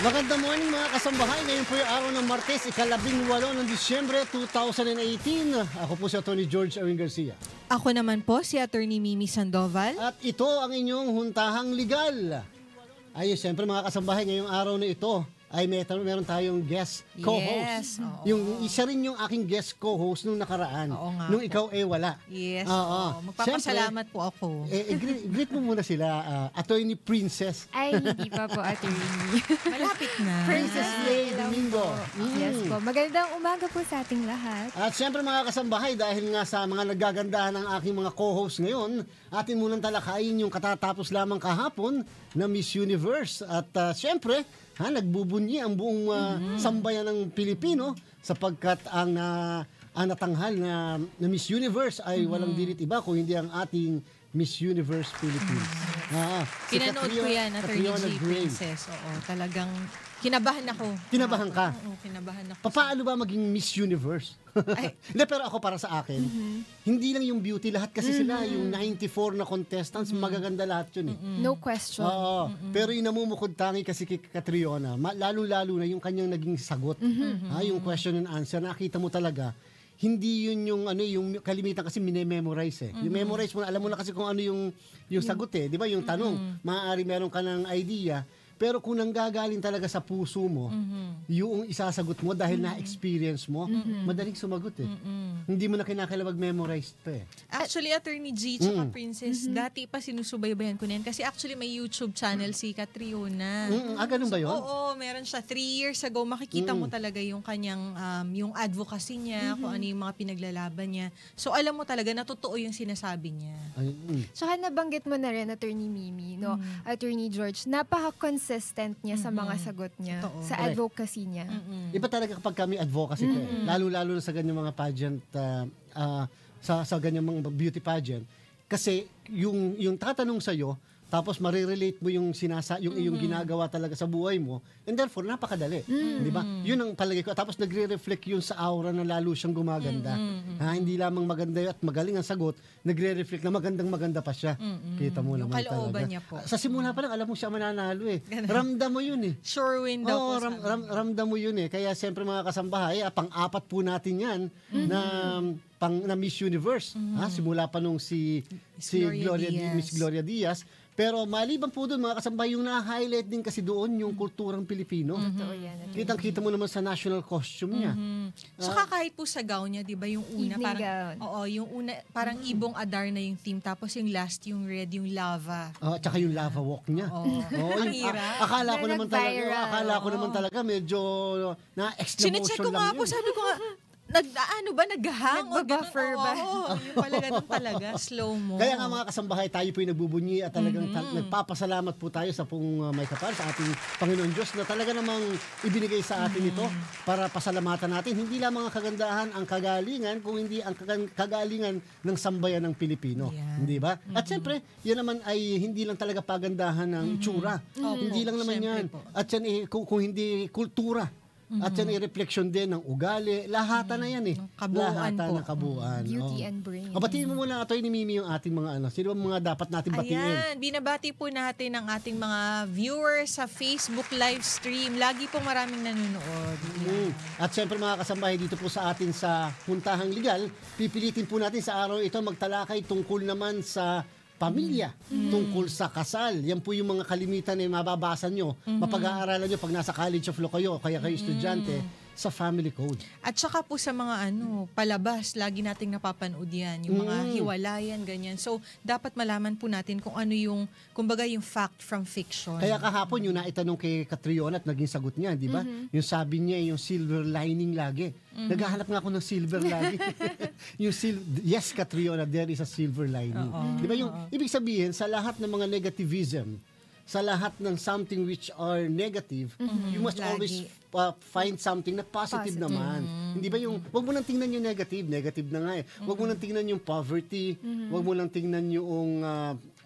Magandang morning mga kasambahay. Ngayon po yung araw ng Martes, ika-18 ng Disyembre 2018. Ako po si Atty. George Erwin Garcia. Ako naman po si Attorney Mimi Sandoval. At ito ang inyong huntahang legal. Ay, siyempre mga kasambahay, ngayong araw na ito ay meron tayong guest co-host. Yes, oo. Yung isa rin yung aking guest co-host nung nakaraan. Oo nga nung po. ikaw wala. Yes, Oo. magpapasalamat po ako. Greet mo muna sila, Attorney Princess. Ay, hindi pa po, attorney. Malapit na. Princess Lay Hello Domingo. po. Yes po. Magandang umaga po sa ating lahat. At siyempre mga kasambahay, dahil nga sa mga nagagandahan ng aking mga co-host ngayon, atin munang talakayin yung katatapos lamang kahapon na Miss Universe. At siyempre, nagbubunyi ang buong sambayan ng Pilipino sapagkat ang natanghal na Miss Universe ay walang dilit iba kung hindi ang ating Miss Universe Philippines. Si Pinanood ko yan, Attorney Catriona G. Gray. Princess. Oo, talagang kinabahan ako. Kinabahan ka? Oo, kinabahan ako. Paano ba maging Miss Universe? Hindi, pero ako para sa akin, hindi lang yung beauty, lahat kasi sila, yung 94 na contestants, magaganda lahat yun eh. No question. Oo. Pero yung namumukod tangi kasi kay Catriona, lalo-lalo na yung kanyang naging sagot. Yung question and answer, nakita mo talaga, hindi yun yung kalimitan kasi minememorize eh. Yung memorize mo, alam mo na kasi kung ano yung sagot eh. Di ba yung tanong, maaari meron ka ng idea, pero kung nanggagaling talaga sa puso mo, yung isasagot mo dahil na-experience mo, madaling sumagot eh. Hindi mo na kinakailangan mag-memorize pa eh. Actually, Attorney G tsaka Princess, dati pa sinusubaybayan ko na yan. Kasi actually may YouTube channel si Catriona. Ganun ba yun? Oo, meron siya. 3 years ago, makikita mo talaga yung kanyang, yung advocacy niya, kung ano yung mga pinaglalaban niya. So, alam mo talaga na totoo yung sinasabi niya. Tsaka nabanggit mo na rin, Attorney Mimi, no? Attorney George, napaka-consistent niya sa mga sagot niya, Totoo. sa advocacy niya. Iba talaga kapag kami advocacy ko eh. Lalo-lalo na sa ganyang mga pageant, sa ganyang mga beauty pageant. Kasi yung tatanong sa'yo, tapos marirelate mo yung yung ginagawa talaga sa buhay mo, and therefore napakadali, di ba? Yun ang palagay ko. Tapos nagre-reflect yun sa aura na lalo siyang gumaganda. Hindi lamang maganda at magaling ang sagot, nagre-reflect na maganda pa siya. Kita mo Yung naman kalooban talaga. niya po. Sa simula pa lang alam mo siya mananalo eh. Ramdam mo yun eh. Sure win daw po. Ramdam mo yun eh. Kaya siyempre mga kasambahay, pang-apat po natin yan na Miss Universe. Simula pa nung si Miss Gloria Diaz. Pero maliban po doon mga kasambahay, yung na-highlight din kasi doon yung kulturang Pilipino. Totoo yan. Kitang-kita mo naman sa national costume niya. Saka kahit po sa gown niya, 'di ba, yung una Evening parang gown. oo, yung una parang ibong adar na yung theme, tapos yung last yung red, yung lava. Tsaka yung lava walk niya. Ang hirap. Akala ko Na naman talaga, nag-viral. medyo na-extra Sinecheck motion ko lang nga yun. po, sabi ko nga, naghahang o Nagbabuffer ganun? ba? Oo, yung pala ganun talaga, slow mo. Kaya nga mga kasambahay, tayo po yung nagbubunyi at talagang nagpapasalamat po tayo sa pong may kapal, sa ating Panginoon Diyos na talaga namang ibinigay sa atin ito para pasalamatan natin. Hindi lamang ang kagandahan, ang kagalingan, kung hindi ang kagalingan ng sambayan ng Pilipino. Yan. Hindi ba? At siyempre, yan naman ay hindi lang talaga pagandahan ng itsura. Hindi lang naman Siyempre yan. po. At yan kung hindi kultura. At yan ay refleksyon din ng ugali. Lahatan na yan eh. Kabuuan Lahatan po. ng kabuuan. Beauty and brain. Batiin mo muna, Atoy, ni Mimi, yung ating mga sino ba mga dapat natin batiin? Ayan, binabati po natin ang ating mga viewers sa Facebook live stream. Lagi pong maraming nanonood. At syempre mga kasambahay dito po sa atin sa Puntahang Legal, pipilitin po natin sa araw ito magtalakay tungkol naman sa pamilya, tungkol sa kasal. Yan po yung mga kalimitan na mababasa nyo, mapag-aaralan nyo pag nasa College of Law kayo, kaya kayo estudyante, sa family code. At saka po sa mga palabas, lagi nating napapanood yan. Yung mga hiwalayan, ganyan. So, dapat malaman po natin kung ano yung, kumbaga yung fact from fiction. Kaya kahapon yung naitanong kay Catriona at naging sagot niya, di ba? Yung sabi niya, yung silver lining lagi. Naghahanap nga ako ng silver lagi. Yes, Catriona, there is a silver lining. Di ba? Yung ibig sabihin, sa lahat ng mga negativism, sa lahat ng something which are negative, you must Lagi. always find something na positive naman. Hindi ba yung, wag mo nang tingnan yung negative na nga eh. Wag mo nang tingnan yung poverty, wag mo nang tingnan yung,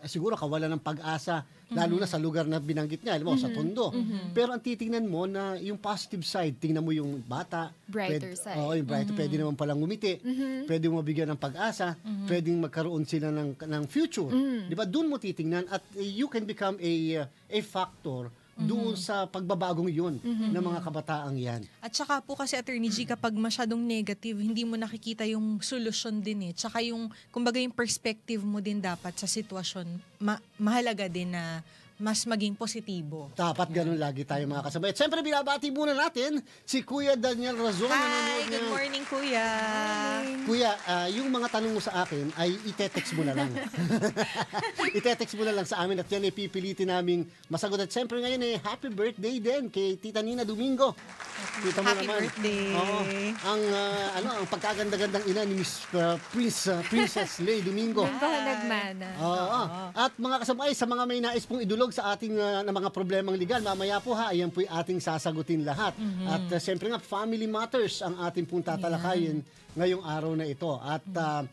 siguro kawalan ng pag-asa, lalo na sa lugar na binanggit niya, alam mo, sa Tondo. Pero ang titingnan mo na yung positive side, tingnan mo yung bata. Brighter side. Oo, yung brighter. Pwede naman palang ngumiti. Pwede mo mabigyan ng pag-asa. Pwedeng magkaroon sila ng future. Di ba? Doon mo titingnan at you can become a factor doon sa pagbabagong yun ng mga kabataang yan. At saka po kasi Attorney G, kapag masyadong negative, hindi mo nakikita yung solusyon din eh. Tsaka yung, kumbaga yung perspective mo din dapat sa sitwasyon, mahalaga din na mas maging positibo. Dapat ganun lagi tayo mga kasabay. At siyempre, binabati muna natin si Kuya Daniel Razon. Hi! Good morning, Kuya! Kuya, yung mga tanong mo sa akin ay ite-text mo na lang. Ite-text mo na lang sa amin at yan ay pipilitin naming masagot. At siyempre ngayon happy birthday din kay Tita Nina Domingo. Kita mo Happy naman. birthday! Oo, ang pagkaganda-gandang ina ni Miss Princess Lay Domingo. Nagmana. Oo. At mga kasabay, sa mga may nais pong idulog sa ating na mga problemang legal, mamaya po ayan po yung ating sasagutin lahat. At siyempre nga, family matters ang ating pong tatalakayin ngayong araw na ito. At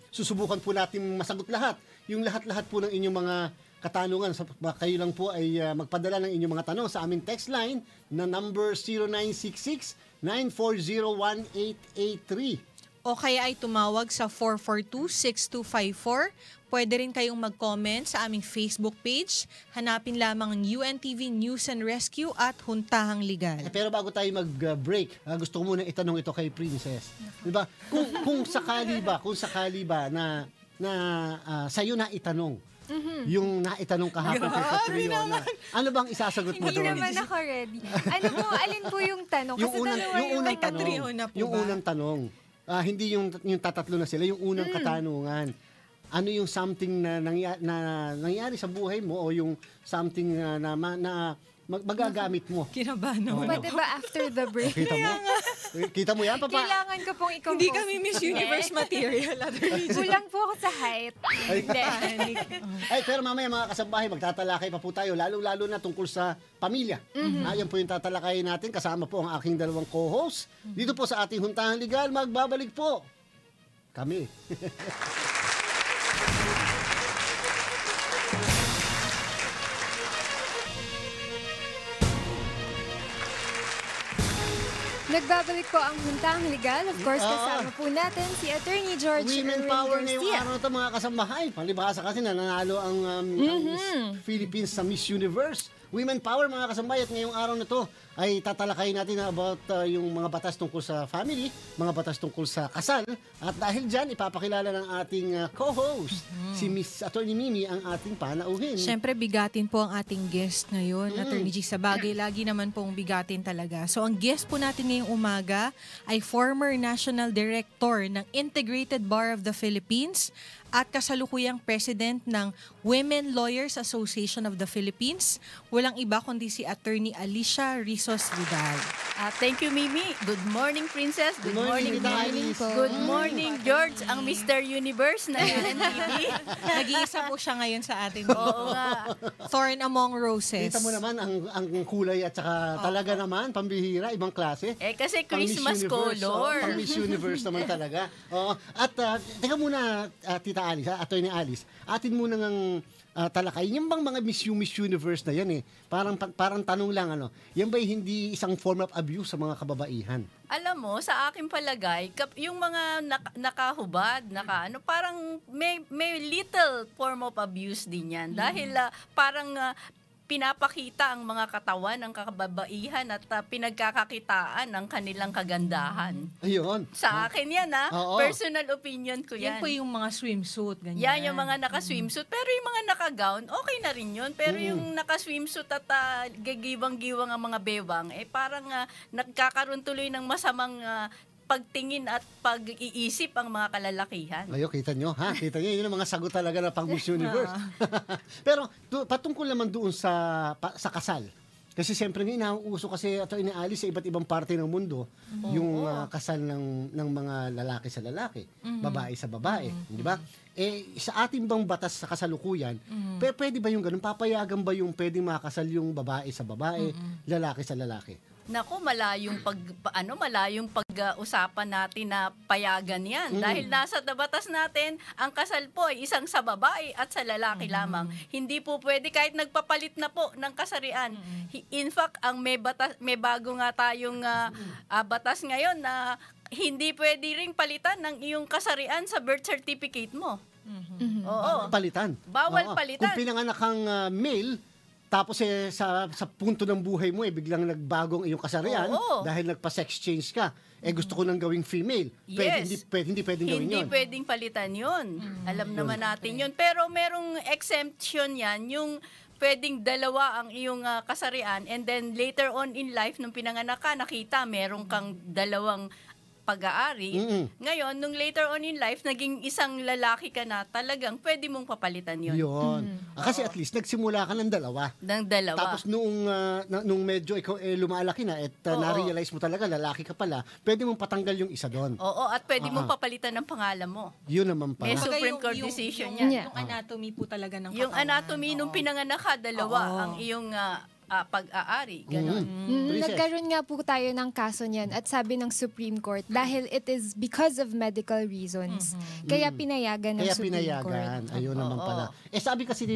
susubukan po natin masagot lahat. Yung lahat-lahat po ng inyong mga katanungan. Kayo lang po ay magpadala ng inyong mga tanong sa aming text line na number 0966-940-1883. O kaya ay tumawag sa 442-6254. Pwede rin kayong mag-comment sa aming Facebook page. Hanapin lamang ang UNTV News and Rescue at Huntahang Legal. Pero bago tayo mag-break, gusto ko muna itanong ito kay Princess. Diba? Kung sakali ba na sa'yo na itanong, yung naitanong kahapon kay Catriona, ano bang isasagot mo Hindi doon? naman ako ready. Alin po yung tanong? Kasi Yung unang tanong. Hindi yung tatatlo na sila, yung unang katanungan. Ano yung something na nangyari sa buhay mo o yung something na magagamit mo? Kinabahan naman Pwede ba after the break? Kita mo? Kita mo yan, Papa? Kailangan ko pong i-compose. Hindi kami Miss Universe material. Kulang po ako sa height. Ay, pero mamaya mga kasambahay, magtatalakay pa po tayo, lalo-lalo na tungkol sa pamilya. Yan po yung tatalakayin natin. Kasama po ang aking dalawang co-host. Dito po sa ating Huntahang Legal, magbabalik po kami. Nagbabalik po ang Huntahang Legal. Of course, kasama po natin si Attorney George Women Erwin power na yung Garcia. araw na ito mga kasambahay. Palibhasa kasi nanalo ang Miss Philippines sa Miss Universe. Women power mga kasambahay. At ngayong araw na ito ay tatalakayin natin about yung mga batas tungkol sa family, mga batas tungkol sa kasal. At dahil dyan, ipapakilala ng ating co-host, si Miss Attorney Mimi, ang ating panauhin. Siyempre, bigatin po ang ating guest ngayon, Attorney G. Sa bagay, lagi naman pong bigatin talaga. So, ang guest po natin ngayong umaga ay former National Director ng Integrated Bar of the Philippines at kasalukuyang President ng Women Lawyers Association of the Philippines. Walang iba kundi si Attorney Alicia Rizos Vidal. Thank you, Mimi. Good morning, Princess. Good morning, Tita Mimi. Alice. Good morning, George, ang Mr. Universe na UNTV. Nag-iisa po siya ngayon sa atin. Oo nga. Thorn among roses. Kita mo naman ang kulay at saka talaga naman, pambihira, ibang klase. Kasi Pang Miss Christmas Universe, color. Pang Miss Universe naman talaga. Oo. At teka muna, Tita Alice, Attorney Alice, atin muna ng talakayin. Yung bang mga Miss Universe na yan parang tanong lang, yan ba'y hindi isang form of abuse sa mga kababaihan? Alam mo, sa aking palagay, yung mga nakahubad, parang may little form of abuse din yan. Dahil parang pinapakita ang mga katawan ng kababaihan at pinagkakakitaan ng kanilang kagandahan. Ayun. Sa akin yan, Oo. personal opinion ko Yan yan. po yung mga swimsuit, ganyan. Yan, yung mga naka-swimsuit. Pero yung mga naka-gown, okay na rin yun. Pero yung naka-swimsuit at gagibang-giwang ang mga bewang, parang nagkakaroon tuloy ng masamang pagtingin at pag-iisip ang mga kalalakihan. Ayo, kita nyo, Kita nyo, yun ang mga sagot talaga na pang Miss Universe. Pero patungkol naman doon sa kasal. Kasi siyempre nga nauuso kasi ito Alice sa iba't ibang parte ng mundo yung kasal ng mga lalaki sa lalaki, babae sa babae, di ba? Sa ating bang batas sa kasalukuyan, pwede ba yung ganun? Papayagan ba yung pwedeng makasal yung babae sa babae, lalaki sa lalaki? Naku, malayong pag-usapan natin na payagan yan. Dahil nasa batas natin, ang kasal po ay isang sa babae at sa lalaki lamang. Hindi po pwede kahit nagpapalit na po ng kasarian. In fact, ang may bago nga tayong batas ngayon na hindi pwede ring palitan ng iyong kasarian sa birth certificate mo. Oo. Palitan. Bawal Oo. palitan. Kung pinanganak kang male, tapos sa punto ng buhay mo biglang nagbagong iyong kasarian Oo. dahil nagpa-sex change ka. Gusto ko nang gawing female. Yes. Hindi pwedeng gawin Hindi yun. pwedeng palitan yun. Alam naman natin yun. Pero merong exemption yan, yung pwedeng dalawa ang iyong kasarian and then later on in life, nung pinanganak ka, nakita meron kang dalawang pag-aari. Ngayon, nung later on in life, naging isang lalaki ka na, talagang pwede mong papalitan yun. Yun. Kasi at least nagsimula ka ng dalawa. Ng dalawa. Tapos nung medyo ikaw lumalaki na at na-realize mo talaga lalaki ka pala, pwede mong patanggal yung isa doon. Oo, at pwede mong papalitan ng pangalan mo. Yun naman May pala. Supreme Court decision yung, yan. yung anatomy po talaga ng Yung katawan. anatomy nung pinanganak ka, dalawa ang iyong pag-aari. Ganon. Princess. Nagkaroon nga po tayo ng kaso niyan at sabi ng Supreme Court dahil it is because of medical reasons. Kaya pinayagan ng Kaya Supreme Court. pinayagan. Ayun naman pala. Sabi kasi ni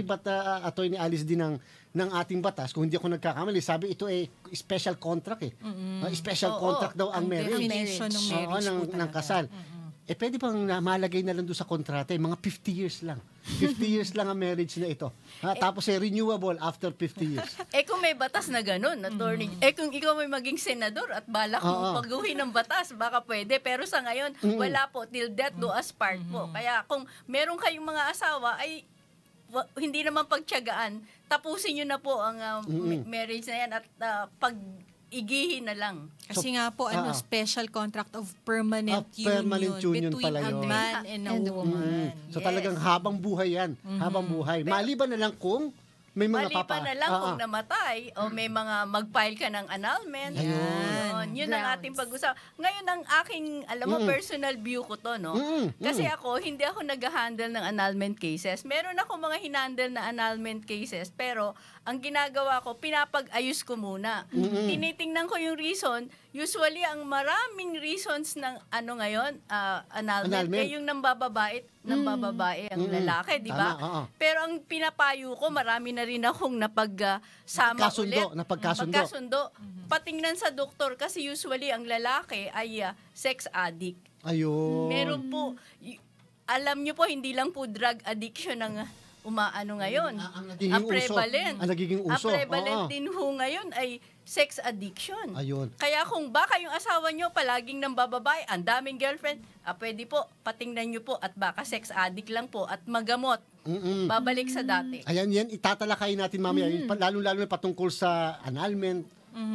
Attorney Alice din ng ating batas, kung hindi ako nagkakamali, sabi ito special contract special contract daw ang marriage. definition ng marriage Oo, po ng talaga. kasal. Pwede bang malagay na lang doon sa kontrata, mga 50 years lang. 50 years lang ang marriage na ito. Tapos renewable after 50 years. Kung may batas na ganun, attorney, kung ikaw may maging senador at balak mong pagguhin ng batas, baka pwede. Pero sa ngayon, wala po. Till death do us part po. Kaya kung meron kayong mga asawa, ay hindi naman pagtiyagaan, tapusin nyo na po ang marriage na yan at pag-igihin na lang. Kasi nga po, special contract of permanent permanent union between pala a yun. man and a woman. So Yes. talagang habang buhay yan. Habang buhay. Maliban na lang kung may mga Maliban na lang kung namatay o may mga mag-file ka ng annulment. Yun ang ating pag-usap. Ngayon, ang aking, alam mo, personal view ko to, no? Kasi hindi ako nag-handle ng annulment cases. Meron ako mga hinandle na annulment cases, pero ang ginagawa ko, pinapag-ayos ko muna. Tinitingnan ko yung reason. Usually, ang maraming reasons ng annulment, yung nambababae ang lalaki, di ba? Pero ang pinapayo ko, marami na rin akong napagsama ulit. Napagkasundo. Patingnan sa doktor kasi usually ang lalaki ay sex addict. Ayun. Meron po, alam nyo po, hindi lang po drug addiction ang ngayon. Ang prevalent. Ang nagiging uso. Ang prevalent din ho ngayon ay sex addiction. Ayun. Kaya kung baka yung asawa nyo palaging nang bababae, ang daming girlfriend, pwede po, patingnan nyo po at baka sex addict lang po at magamot. Babalik sa dati. Ayan, yan, itatalakayin natin mamaya. Lalo-lalo na patungkol sa annulment,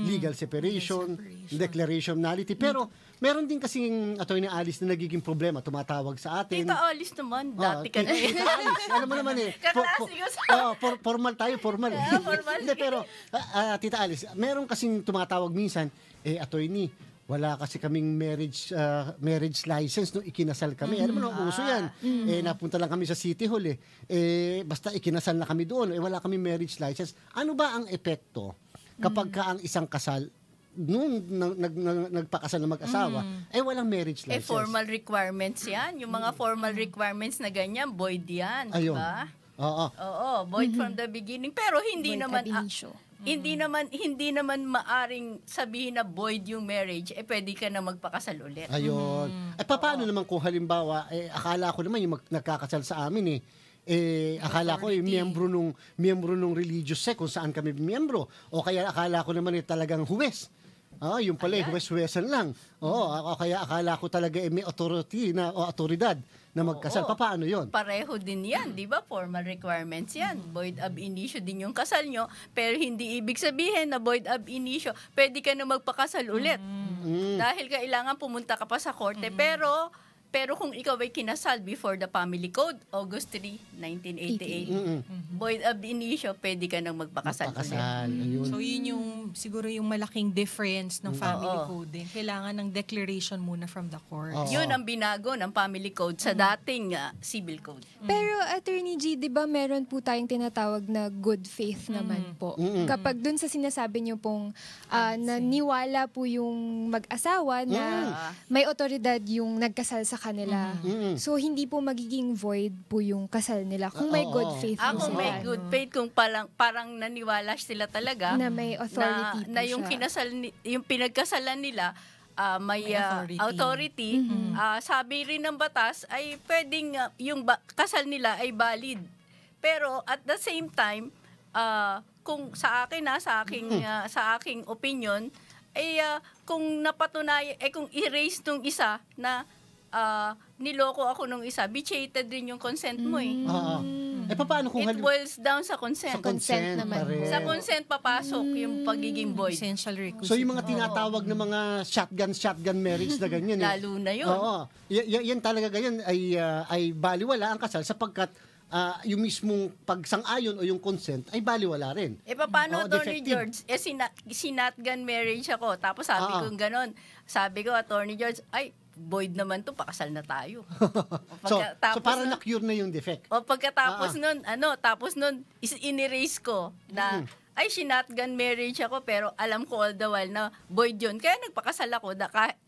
legal separation, declaration of nullity. Pero, meron din kasing Attorney Alice na nagiging problema, tumatawag sa atin. Tita Alice naman, dati ka na Tita Alice, alam mo naman Kaklase ko sa... formal tayo, formal. Formal. Hindi, pero, Tita Alice, meron kasing tumatawag minsan, Attorney, wala kasi kaming marriage license nung ikinasal kami. Alam mo na, uso yan. Napunta lang kami sa City Hall basta ikinasal na kami doon. Wala kaming marriage license. Ano ba ang epekto kapag ka ang isang kasal nung nagpakasal na mag-asawa, walang marriage license? Formal requirements yan. Yung mga formal requirements na ganyan, void yan. Ayun. Diba? Oo. Void from the beginning. Pero hindi Void naman... ab initio. Hindi naman maaring sabihin na void yung marriage, pwede ka na magpakasal ulit. Ayun. Paano naman kung halimbawa, akala ko naman yung nagkakasal sa amin akala ko miyembro nung religious sect kung saan kami miyembro. O kaya akala ko naman talagang huwes. Yung pala huwes-huwesan lang. Kaya akala ko talaga may authority o autoridad na magkasal. Paano yun? Pareho din yan, di ba? Formal requirements yan. Void ab initio din yung kasal nyo, pero hindi ibig sabihin na void ab initio, pwede ka na magpakasal ulit. Dahil kailangan pumunta ka pa sa korte. Pero kung ikaw ay kinasal before the Family Code, August 3, 1988, void ab initio, pwede ka nang magpakasal ulit. Ayun. So yun yung siguro yung malaking difference ng family code din. Kailangan ng declaration muna from the court. Yun ang binago ng Family Code sa dating Civil Code. Pero Attorney G, di ba meron po tayong tinatawag na good faith naman po? Kapag dun sa sinasabi niyo pong naniwala po yung mag-asawa na may otoridad yung nagkasal sa kanila. So hindi po magiging void po yung kasal nila kung may good faith po Kung sila. may good faith, kung parang naniwala sila talaga Na may authority po na yung siya. yung pinagkasalan nila may authority. Sabi rin ng batas ay pwedeng yung kasal nila ay valid. Pero at the same time, kung sa akin sa aking opinion ay kung napatunayan kung i-raise nung isa na niloko ako nung isa, betrayed din yung consent mo eh. Paano kung It boils down sa consent. Sa consent naman pa rin. Sa consent papasok yung pagiging void. Essential requisite. So yung mga tinatawag na mga shotgun marriage na ganyan. Lalo na yun. Oo. Yan talaga ganyan ay baliwala ang kasal sapagkat yung mismong pagsang-ayon o yung consent ay baliwala rin. Paano, Attorney defective. George? Sinatgan marriage ako. Tapos sabi ko ganon. Sabi ko, Attorney George, ay, void naman to, pakasal na tayo. so para na-cure na yung defect. O pagkatapos nun, tapos nun, in-erase ko na, ay, sinatgan marriage ako, pero alam ko all the while na void yun. Kaya nagpakasal ako,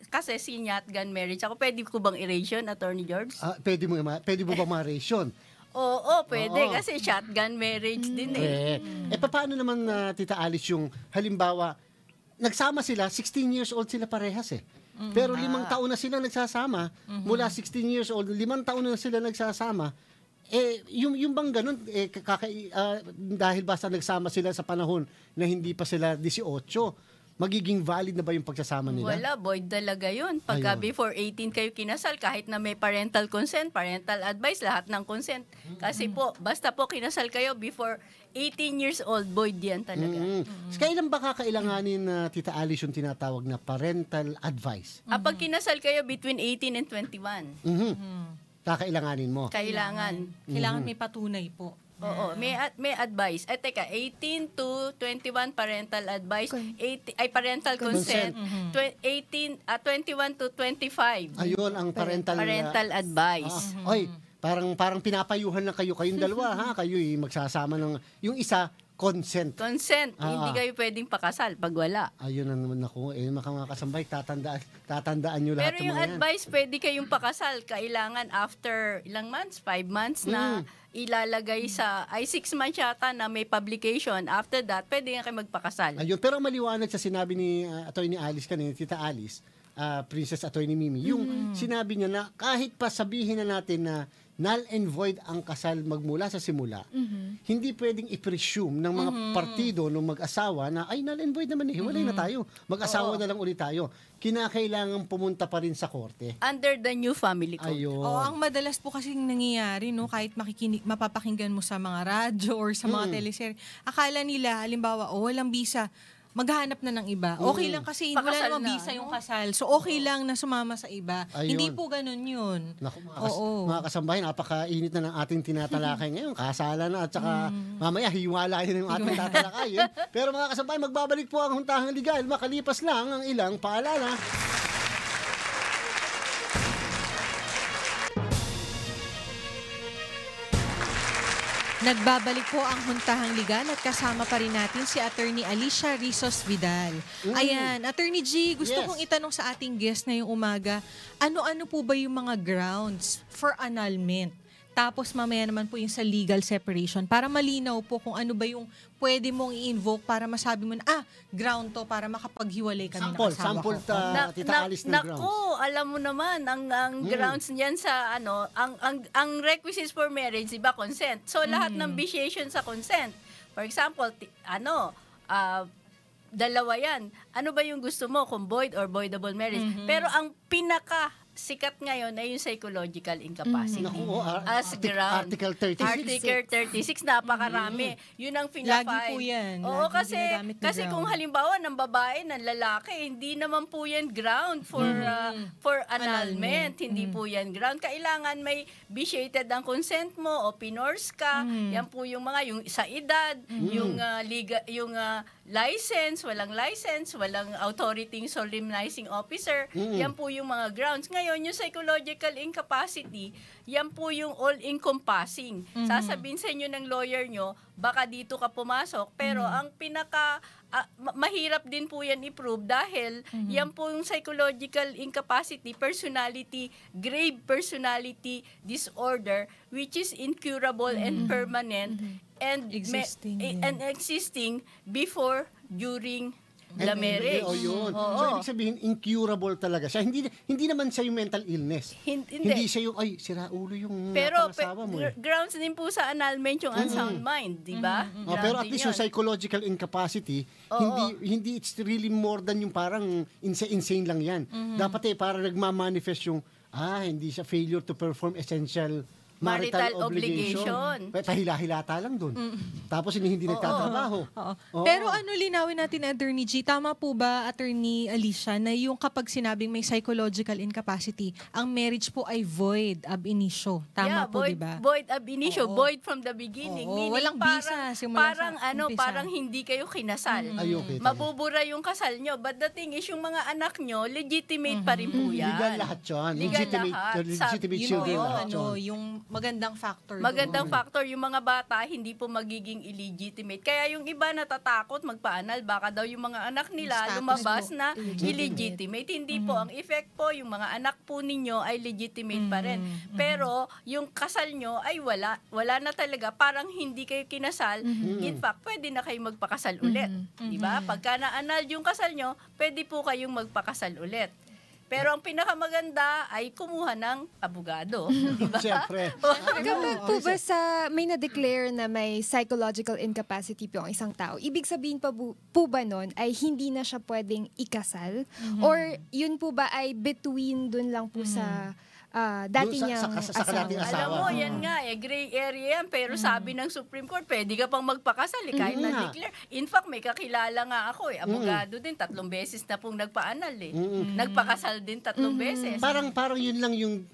kasi sinatgan marriage ako. Pwede ko bang erase yun, Attorney George? Pwede mo ba ma-erase yun? Oo, pwede. Kasi shotgun marriage din eh. Paano naman, Tita Alice, yung halimbawa, nagsama sila, 16 years old sila parehas eh. Pero 5 taon na sila nagsasama, mula 16 years old, 5 taon na sila nagsasama, yung bang ganun, dahil basta nagsama sila sa panahon na hindi pa sila 18, magiging valid na ba yung pagsasama nila? Wala, void talaga yun. Pagka before 18 kayo kinasal, kahit na may parental consent, parental advice, lahat ng consent. Kasi po, basta po kinasal kayo before 18 years old, void yan talaga. Kailan ba kakailanganin, Tita Alice, yung tinatawag na parental advice? Pag kinasal kayo between 18 and 21. Kakailanganin mo? Kailangan. Kailangan may patunay po. Oo, may advice. Teka, 18 to 21 parental advice, parental consent, 21 to 25. Ayun ang parental advice. Oy, parang pinapayuhan lang kayong dalawa ha, kayo magsasama ng yung isa consent. Hindi kayo pwedeng pakasal pag wala. Ayun na naman ako. Mga kasambay, tatandaan nyo lahat Pero ng yung mga yan. advice, pwede kayong pakasal. Kailangan after ilang months? 5 months na ilalagay 6 months yata na may publication. After that, pwede nga kayo magpakasal. Ayun, pero maliwanag sa sinabi ni Atty. Alice kanina, Tita Alice, Princess Atty. Mimi, yung sinabi niya na kahit pa sabihin na natin na null and void ang kasal magmula sa simula, hindi pwedeng i-presume ng mga partido ng mag-asawa na ay null and void naman, hiwalay na tayo. Mag-asawa na lang ulit tayo. Kinakailangan pumunta pa rin sa korte. Under the new family code. Ayun. Ang madalas po kasing nangyayari, no, kahit mapapakinggan mo sa mga radyo or sa mga teleserye, akala nila, halimbawa, walang bisa, maghahanap na ng iba. Okay lang kasi wala Pakasal namang na, bisa yung kasal. So okay lang na sumama sa iba. Ayun. Hindi po ganun yun. Naku, Oo. mga kasambahay, napakainit na ng ating tinatalakay ngayon. Kasalan na at saka mamaya hiwalayin na yung ating tatalakayin. Pero mga kasambahay, magbabalik po ang Huntahang Legal. Makalipas lang ang ilang paalala. Nagbabalik po ang Huntahang Legal at kasama pa rin natin si Attorney Alicia Rizos Vidal. Ayan, Attorney G, gusto Yes. kong itanong sa ating guest ngayong umaga, ano-ano po ba yung mga grounds for annulment? Tapos mamaya naman po yung sa legal separation para malinaw po kung ano ba yung pwede mong i-invoke para masabi mo na, ground to para makapaghiwalay kami ng asawa ko. Tita Alice ng grounds. Nako, alam mo naman, ang grounds niyan sa ang requisites for marriage, diba, consent. So, lahat ng vitiation sa consent. For example, dalawa yan. Ano ba yung gusto mo, kung void or voidable marriage? Pero ang sikat ngayon ay yung psychological incapacity. Naku, As ground. Article 36. Article 36, napakarami. Yun ang pinafile. Lagi po yan. Oo, Lagi ginagamit na kasi ground. kung halimbawa ng babae, ng lalaki, hindi naman po yan ground for annulment. Hindi po yan ground. Kailangan may vitiated ang consent mo o pinors ka. Yan po yung yung sa edad, yung license, walang authority solemnizing officer. Yan po yung mga grounds. Ngayon, yung psychological incapacity, yan po yung all-encompassing. Sasabihin sa inyo ng lawyer nyo, baka dito ka pumasok, pero ang mahirap din po yan i-prove dahil yan po yung psychological incapacity, grave personality disorder, which is incurable and permanent and Existing existing before, during, the marriage. O yun. Oo. So, ibig sabihin, incurable talaga siya. Hindi naman siya yung mental illness. Hindi siya yung, ay, sira ulo yung Pero pangasawa mo. grounds din po sa annulment yung unsound mind, di ba? Pero at least yung psychological incapacity, hindi it's really more than yung parang insane lang yan. Dapat para nagmamanifest yung, hindi siya failure to perform essential marital obligation. Pahila-hilata lang dun. Tapos hindi nagtatrabaho. Oo. Pero linawin natin, Attorney G, tama po ba, Attorney Alicia, na yung kapag sinabing may psychological incapacity, ang marriage po ay void ab initio. Tama po, di ba? Void ab initio, void from the beginning. Oo, Meaning walang bisa simula parang sa umpisa. parang hindi kayo kinasal. Okay, Mabubura yung kasal nyo. But the thing is, yung mga anak nyo, legitimate pa rin po yan. Legal lahat yun. Legal lahat. Legitimate Yun children po, lahat yun. yung magandang factor Magandang factor, yung mga bata hindi po magiging illegitimate. Kaya yung iba natatakot magpaanal, baka daw yung mga anak nila Status lumabas po. na illegitimate. Hindi po. Ang effect po, yung mga anak po ninyo ay legitimate pa rin. Pero yung kasal nyo ay wala. Wala na talaga. Parang hindi kayo kinasal. In fact, pwede na kayo magpakasal ulit. Diba? Pagka na-annul yung kasal nyo, pwede po kayong magpakasal ulit. Pero ang pinakamaganda ay kumuha ng abogado. Diba? Siyempre. Kapag po ba may na-declare na may psychological incapacity po ang isang tao, ibig sabihin pa po ba nun ay hindi na siya pwedeng ikasal? Or yun po ba ay between dun lang po sa dati Doon niyang sa dating asawa? asawa. Alam mo, yan nga gray area yan. Pero sabi ng Supreme Court, pwede ka pang magpakasal kahit na-declare. In fact, may kakilala nga ako abogado din, 3 beses na pong nagpaanal Nagpakasal din 3 beses. Parang yun lang yung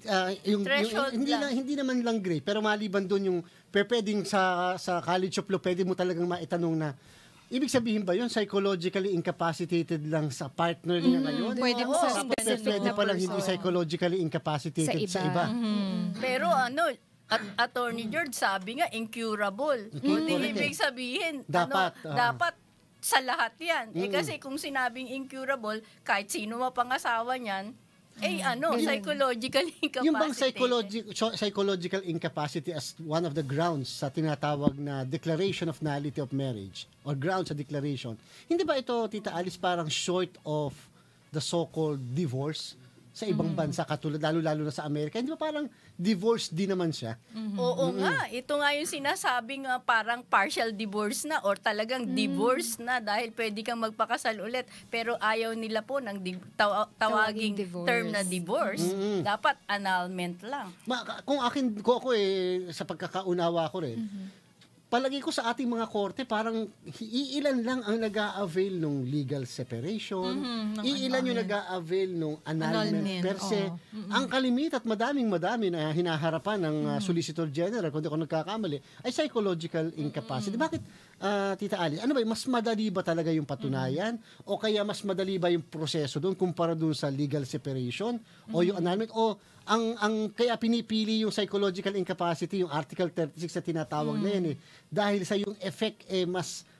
Threshold hindi naman lang gray, pero maliban doon yung pwedeng sa College of Law pwede mo talagang maitanong na ibig sabihin ba yun psychologically incapacitated lang sa partner niya ngayon? Pwede mo sa pwede pa lang hindi psychologically incapacitated sa iba. Pero Attorney George, sabi nga incurable. Hindi ibig sabihin dapat sa lahat yan. Kasi kung sinabing incurable, kahit sino mapangasawa niyan, psychological incapacity. Yung bang psychological incapacity as one of the grounds sa tinatawag na declaration of nullity of marriage or grounds sa declaration, hindi ba ito, Tita Alice, parang short of the so-called divorce sa ibang bansa, katulad lalo-lalo na sa Amerika? Hindi ba parang divorce din naman siya? Oo nga. Ito nga yung sinasabing parang partial divorce na or talagang divorce na dahil pwede kang magpakasal ulit. Pero ayaw nila po ng tawaging term na divorce. Dapat annulment lang. Kung ako sa pagkakaunawa ko rin, palagi ko sa ating mga korte, parang iilan lang ang nag-a-avail ng legal separation, iilan yung nag-a-avail ng annulment per se. Ang kalimit at madami na hinaharapan ng Solicitor General, kung di ako nagkakamali, ay psychological incapacity. Bakit, Tita Alice, ano ba, mas madali ba talaga yung patunayan? O kaya mas madali ba yung proseso doon kumpara doon sa legal separation? O yung annulment? O ang kaya pinipili yung psychological incapacity, yung Article 36 na tinatawag na yan dahil sa yung effect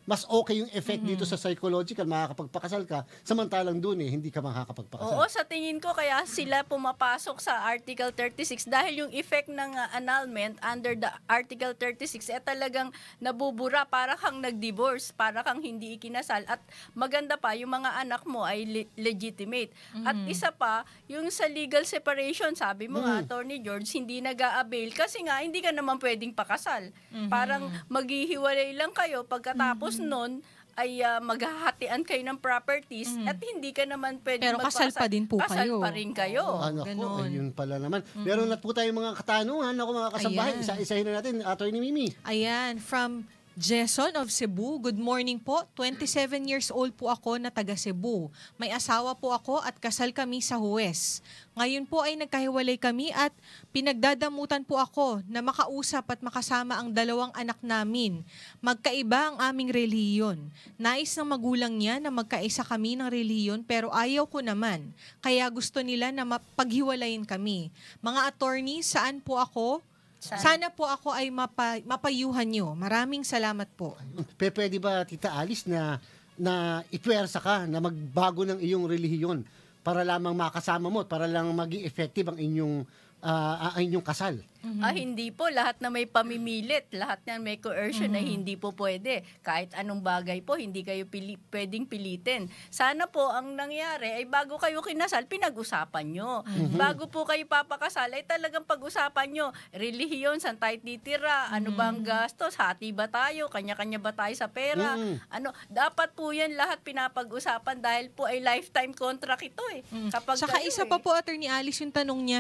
mas okay yung effect dito sa psychological, makakapagpakasal ka, samantalang doon hindi ka makakapagpakasal. Oo, sa tingin ko kaya sila pumapasok sa Article 36 dahil yung effect ng annulment under the Article 36 talagang nabubura, para kang nag-divorce, para kang hindi ikinasal, at maganda pa, yung mga anak mo ay legitimate. At isa pa, yung sa legal separation, sabi mo nga, Attorney George, hindi nag-a-avail kasi nga hindi ka naman pwedeng pakasal. Parang maghihiwalay lang kayo pagkatapos nun ay maghahatian kayo ng properties at hindi ka naman pwedeng pero kasal pa din po kasal kayo. pa rin kayo. Ayun pala naman. Meron na po tayong mga katanungan, mga kasambahay. Isa-isahin na natin, Attorney Mimi. Ayan, from Jason of Cebu. Good morning po. 27 years old po ako na taga Cebu. May asawa po ako at kasal kami sa Huwes. Ngayon po ay nagkahiwalay kami at pinagdadamutan po ako na makausap at makasama ang 2 anak namin. Magkaiba ang aming relihiyon. Nais ng magulang niya na magkaisa kami ng relihiyon pero ayaw ko naman. Kaya gusto nila na mapaghiwalayin kami. Mga attorney, saan po ako? Sana po ako ay mapayuhan nyo. Maraming salamat po. Pwede ba, Tita Alice, na ipwersa ka na magbago ng iyong relihiyon para lamang makasama mo at para lang maging effective ang inyong kasal? Hindi po lahat na may pamimilit, lahat yan may coercion na hindi po pwede. Kahit anong bagay po, hindi kayo pwedeng pilitin. Sana po ang nangyari ay bago kayo kinasal, pinag-usapan nyo. Bago po kayo papakasal, ay talagang pag-usapan nyo. Relihiyon, saan tayo titira, ano ba ang gastos, hati ba tayo, kanya-kanya ba tayo sa pera, dapat po yan lahat pinapag-usapan dahil po ay lifetime contract ito eh. Kapag Saka isa pa po, Attorney Alice, yung tanong niya,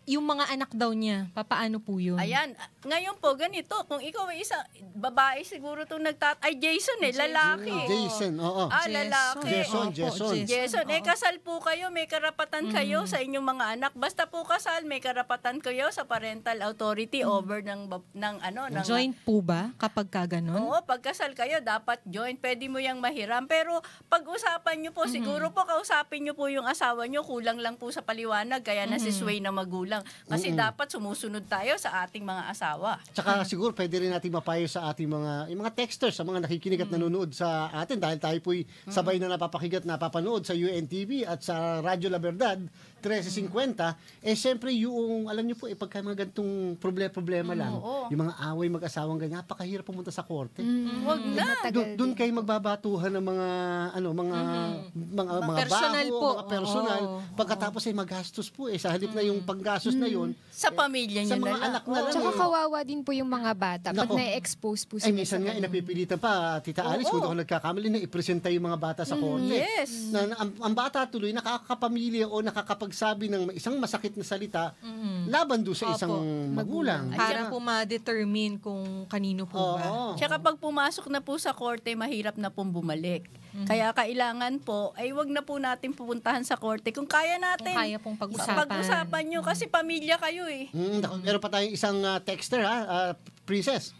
yung mga anak daw niya, papaano po yun? Ayan, ngayon po ganito, kung ikaw ay isa, babae siguro itong Jason lalaki. Jason, oo. Lalaki. Jason, kasal po kayo, may karapatan kayo sa inyong mga anak. Basta po kasal, may karapatan kayo sa parental authority over ng Joint po ba kapag ka ganun? Oo, pagkasal kayo, dapat joint. Pwede mo yang mahiram. Pero pag-usapan nyo po, siguro po kausapin nyo po yung asawa nyo, kulang lang po sa paliwanag, kaya nasisway na magulang. Kasi dapat sumusunod tayo sa ating mga asawa. Tsaka siguro pwede rin natin mapayo sa ating yung mga texters, sa mga nakikinig at nanonood sa atin dahil tayo po'y sabay na napapakigat, napapanood sa UNTV at sa Radyo La Verdad 1350, siyempre yung, alam niyo po, pagka mga ganitong problema lang, yung mga away mag-asawang ganyan, napakahirap pumunta sa korte. Huwag na. Doon kayo magbabatuhan ng mga personal baho, po. mga personal. Pagkatapos ay magastos po sa halip na yung panggastos na yun, Sa pamilya sa nyo mga na lang. anak na lang. Tsaka kawawa din po yung mga bata pag Nako. na-expose po Ay, sila. minsan nga, napipilitan pa, Tita Alice, kung ako nagkakamali, na ipresenta yung mga bata sa korte. Yes. Ang bata tuloy, nakakapamilya o nakakapagsabi ng isang masakit na salita laban doon sa isang magulang. Para po ma-determine kung kanino po ba. Tsaka pag pumasok na po sa korte, mahirap na pong bumalik. Kaya kailangan po, ay wag na po natin pupuntahan sa korte. Kung kaya natin, Kung kaya pong pag-usapan. pag-usapan nyo kasi pamilya kayo eh. Meron pa tayong isang texter, Princess.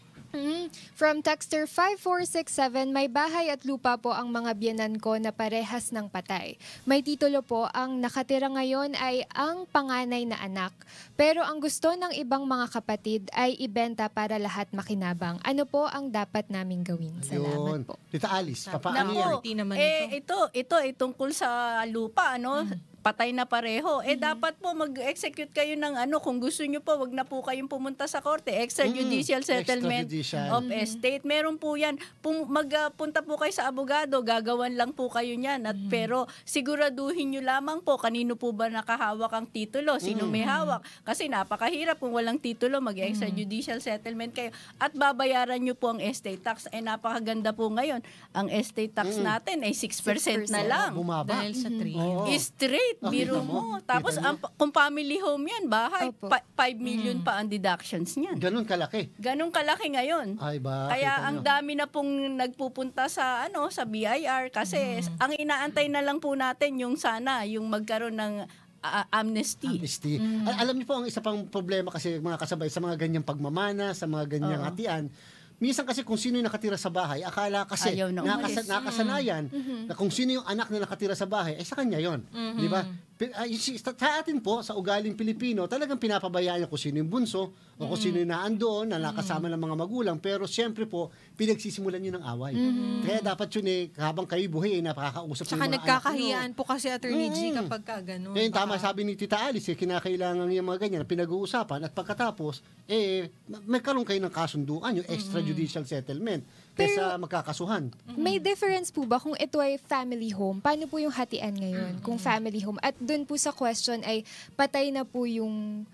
From Texter 5467, may bahay at lupa po ang mga biyenan ko na parehas ng patay. May titulo po, ang nakatira ngayon ay ang panganay na anak. Pero ang gusto ng ibang mga kapatid ay ibenta para lahat makinabang. Ano po ang dapat naming gawin? Salamat po. Tita Alice, papaano yan? Naku, naman ito ay tungkol sa lupa, patay na pareho. Dapat po mag-execute kayo ng kung gusto nyo po, wag na po kayong pumunta sa korte. Extrajudicial settlement of estate. Meron po yan. Magpunta po kayo sa abogado, gagawan lang po kayo niyan. Pero siguraduhin nyo lamang po, kanino po ba nakahawak ang titulo? Sino may hawak? Kasi napakahirap kung walang titulo, mag-extrajudicial settlement kayo. At babayaran nyo po ang estate tax. Napakaganda po ngayon. Ang estate tax natin ay 6% na lang. Bumaba. Dahil sa 3. Straight. Biro mo. Tapos, kung family home yan, bahay, 5 million pa ang deductions niyan. Ganun kalaki. Ganun kalaki ngayon. Ay ba? Kaya ang dami na pong nagpupunta sa BIR kasi ang inaantay na lang po natin yung magkaroon ng amnesty. Alam niyo po, ang isa pang problema kasi mga kasabay sa mga ganyang pagmamana, sa mga ganyang hatian, minsan kasi kung sino yung nakatira sa bahay, akala kasi Ayaw na umalis. nakasanayan na kung sino yung anak na nakatira sa bahay, ay sa kanya yon, di ba? Sa atin po, sa ugaling Pilipino, talagang pinapabayaan niya kung sino yung bunso o kung sino yung naandoon na nakasama ng mga magulang. Pero siyempre po, pinagsisimulan nyo ng away. Kaya dapat yun habang kayo buhay, napakakausap Saka yung mga nagkakahiyaan po kasi, Attorney G, kapag ka ganun. Ngayon, tama sabi ni Tita Alice, kinakailangan yung mga ganyan na pinag-uusapan at pagkatapos, magkaroon kayo ng kasunduan, yung extrajudicial settlement, kaysa magkakasuhan. May difference po ba kung ito ay family home? Paano po yung hatian ngayon kung family home? At doon po sa question ay patay na po yung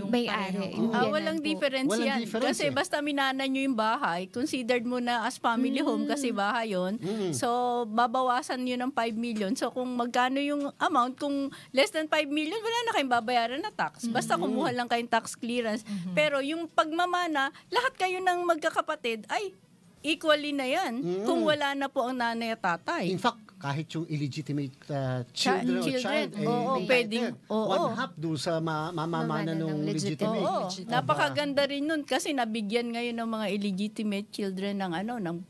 may-ari. Walang difference Walang yan. difference Kasi basta minana nyo yung bahay, considered mo na as family home kasi bahay yun. So, babawasan nyo ng 5 million. So, kung magkano yung amount, kung less than 5 million, wala na kayong babayaran na tax. Basta kumuha lang kayong tax clearance. Pero yung pagmamana, lahat kayo ng magkakapatid ay equally na yan. Kung wala na po ang nanay at tatay. In fact, kahit yung illegitimate children or child, pwedeng, one half doon sa mamamana ng legitimate. Napakaganda rin nun kasi nabigyan ngayon ng mga illegitimate children ng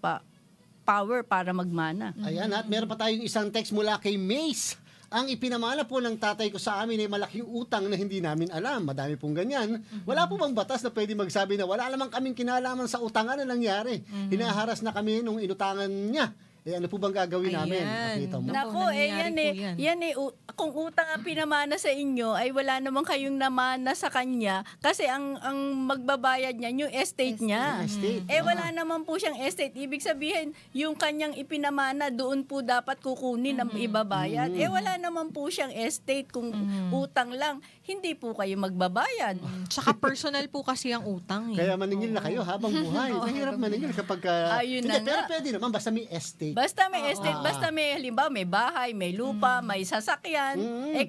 power para magmana. Ayan, at meron pa tayong isang text mula kay Mace. Ang ipinamana po ng tatay ko sa amin ay malaking utang na hindi namin alam. Madami pong ganyan. Wala po bang batas na pwede magsabi na wala lamang kaming kinalaman sa utangan na nangyari? Hinaharas na kami nung inutangan niya. ano po bang gagawin namin? Ayan. Nakita mo? Naku, Nako, nangyayari po yan. Kung utang ang pinamana sa inyo, ay wala naman kayong namana sa kanya kasi ang magbabayad niya, yung estate niya. Estate. Wala naman po siyang estate. Ibig sabihin, yung kanyang ipinamana, doon po dapat kukunin ang ibabayad. Wala naman po siyang estate. Kung utang lang, hindi po kayo magbabayad. Tsaka personal po kasi ang utang eh. Kaya maningil na kayo habang buhay. Mahirap maningil kapag... Ayun hindi, na pero nga. pwede naman, basta may estate. Basta may estate, basta may halimbawa may bahay, may lupa, may sasakyan.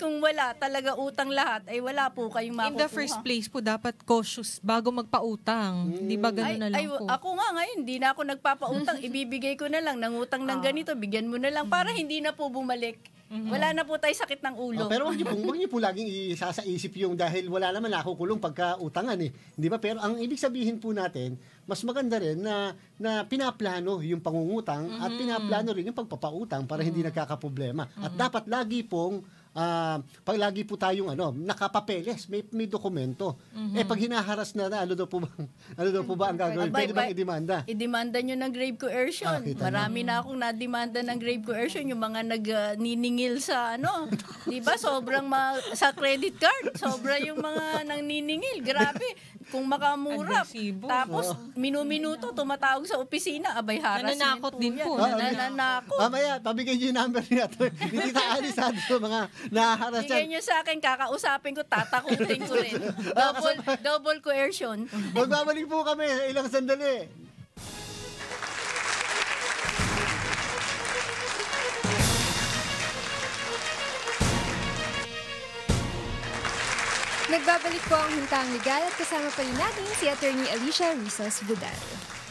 Kung wala talaga utang lahat, ay wala po kayong makukuha. In the first place po, dapat cautious bago magpautang. Di ba ganun na lang po? Ako nga ngayon, hindi na ako nagpapautang. Ibibigay ko na lang ng utang ng ganito, bigyan mo na lang para hindi na po bumalik. Wala na po tayo sakit ng ulo. Pero wag niyo po laging isasaisip yung dahil wala naman nakukulong pagka utangan eh. Di ba? Pero ang ibig sabihin po natin, mas maganda rin na pinaplano yung pangungutang at pinaplano rin yung pagpapautang para hindi nagkakaproblema. At dapat lagi pong pag lagi po tayong nakapapeles, may dokumento. Pag hinaharas na ano daw po ba ang gagawin? Pwede bang idemanda? Idemanda nyo ng grave coercion. Marami na akong nademanda ng grave coercion. Yung mga nagniningil sa di ba? Sobrang sa credit card. Sobra yung mga nangniningil. Grabe. Kung makamura. Agresibo. Tapos, minuminuto, tumatawag sa opisina. Abay, harassment Nananakot din yan. po. Nananakot. Mamaya, pabigay niyo yung number niya. Hindi Tita Alice sa mga nahaharas Bigay nyo sa akin, kakausapin ko, tatakutin ko rin. Double coercion. Magbabalik po kami sa ilang sandali. Nagbabalik po ang Hintang Legal at kasama pa rin natin si Attorney Alicia Rizos Budal.